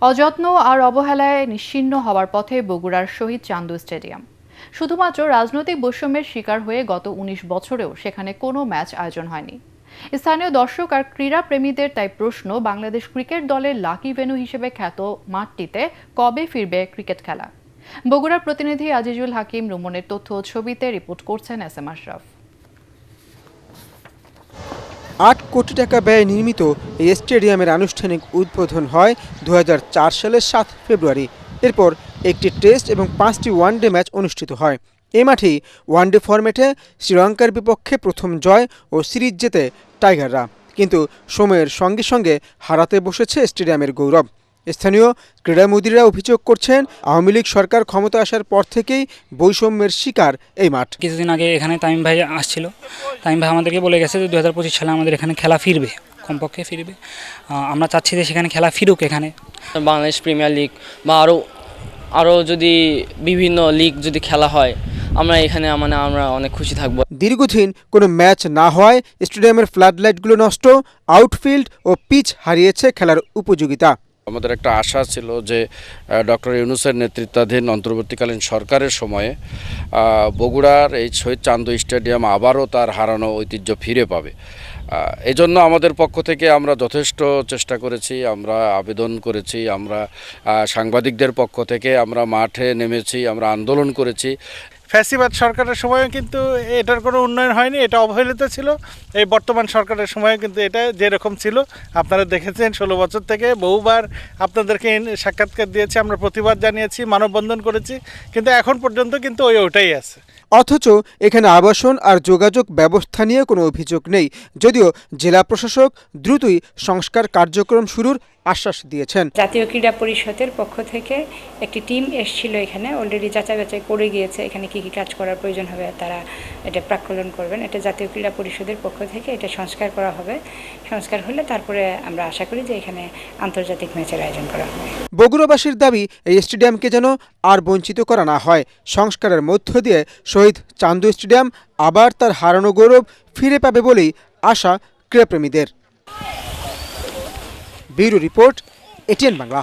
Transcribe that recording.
অযত্ন আর অবহেলায় নিশ্চিহ্ন হওয়ার পথে বগুড়ার শহীদ চান্দু স্টেডিয়াম। শুধুমাত্র রাজনৈতিক বৈষম্যের শিকার হয়ে গত ১৯ বছরেও সেখানে কোনো ম্যাচ আয়োজন হয়নি। স্থানীয় দর্শক আর ক্রীড়াপ্রেমীদের তাই প্রশ্ন, বাংলাদেশ ক্রিকেট দলের লাকি ভেন্যু হিসেবে খ্যাত মাঠটিতে কবে ফিরবে ক্রিকেট খেলা। বগুড়ার প্রতিনিধি আজিজুল হাকিম রুমনের তথ্য ও ছবিতে রিপোর্ট করছেন SM আশরাফ। ৮ কোটি টাকা ব্যয়ে নির্মিত এই স্টেডিয়ামের আনুষ্ঠানিক উদ্বোধন হয় ২০০৪ সালের ৭ ফেব্রুয়ারি। এরপর একটি টেস্ট এবং ৫টি ওয়ানডে ম্যাচ অনুষ্ঠিত হয়। এই মাঠেই ওয়ানডে ফরম্যাটে শ্রীলঙ্কার বিপক্ষে প্রথম জয় ও সিরিজ জেতে টাইগাররা। কিন্তু সময়ের সঙ্গে সঙ্গে হারাতে বসেছে স্টেডিয়ামের গৌরব। স্থানীয় ক্রীড়ামোদীরা অভিযোগ করছেন, আওয়ামী লীগ সরকার ক্ষমতা আসার পর থেকেই বৈষম্যের শিকার এই মাঠ। কিছুদিন আগে এখানে তামিম ভাই আসছিল। তামিম ভাই আমাদেরকে বলে গেছে যে ২০২৫ সালে আমাদের এখানে খেলা ফিরবে, কমপক্ষে ফিরবে। আমরা চাচ্ছি যে সেখানে খেলা ফিরুক। এখানে বাংলাদেশ প্রিমিয়ার লিগ বা আরও যদি বিভিন্ন লিগ যদি খেলা হয়, আমরা এখানে আমরা অনেক খুশি থাকব। দীর্ঘদিন কোনো ম্যাচ না হওয়ায় স্টেডিয়ামের ফ্লাডলাইটগুলো নষ্ট, আউটফিল্ড ও পিচ হারিয়েছে খেলার উপযোগিতা। আমাদের একটা আশা ছিল যে ডক্টর ইউনূসের নেতৃত্বাধীন অন্তর্বর্তীকালীন সরকারের সময়ে বগুড়ার এই শহীদ চান্দু স্টেডিয়াম আবারও তার হারানো ঐতিহ্য ফিরে পাবে। এজন্য আমাদের পক্ষ থেকে আমরা যথেষ্ট চেষ্টা করেছি, আমরা আবেদন করেছি, আমরা সাংবাদিকদের পক্ষ থেকে আমরা মাঠে নেমেছি, আমরা আন্দোলন করেছি। ফ্যাসিবাদ সরকারের সময়ও কিন্তু এটার কোনো উন্নয়ন হয়নি, এটা অবহেলিত ছিল। এই বর্তমান সরকারের সময়ও কিন্তু এটা যেরকম ছিল আপনারা দেখেছেন, 16 বছর থেকে বহুবার আপনাদেরকে সাক্ষাৎকার দিয়েছি, আমরা প্রতিবাদ জানিয়েছি, মানববন্ধন করেছি, কিন্তু এখন পর্যন্ত কিন্তু ওটাই আছে। অথচ এখানে আবাসন আর যোগাযোগ ব্যবস্থা নিয়ে কোনো অভিযোগ নেই, যদিও জেলা প্রশাসক দ্রুতই সংস্কার কার্যক্রম শুরুর আশ্বাস দিয়েছেন। জাতীয় ক্রীড়া পরিষদের পক্ষ থেকে একটি টিম এসেছিল, এখানে অলরেডি যাচাই বাছাই করে গিয়েছে। এখানে কী কী কাজ করার প্রয়োজন হবে তারা এটা প্রাক্কলন করবেন। এটা জাতীয় ক্রীড়া পরিষদের পক্ষ থেকে এটা সংস্কার করা হবে। সংস্কার হলে তারপরে আমরা আশা করি যে এখানে আন্তর্জাতিক ম্যাচের আয়োজন করা হবে। বগুড়াবাসীর দাবি, এই স্টেডিয়ামকে যেন আর বঞ্চিত করা না হয়। সংস্কারের মধ্য দিয়ে শহীদ চান্দু স্টেডিয়াম আবার তার হারানো গৌরব ফিরে পাবে বলেই আশা ক্রীড়াপ্রেমীদের। Bureau report, ATN Bangla.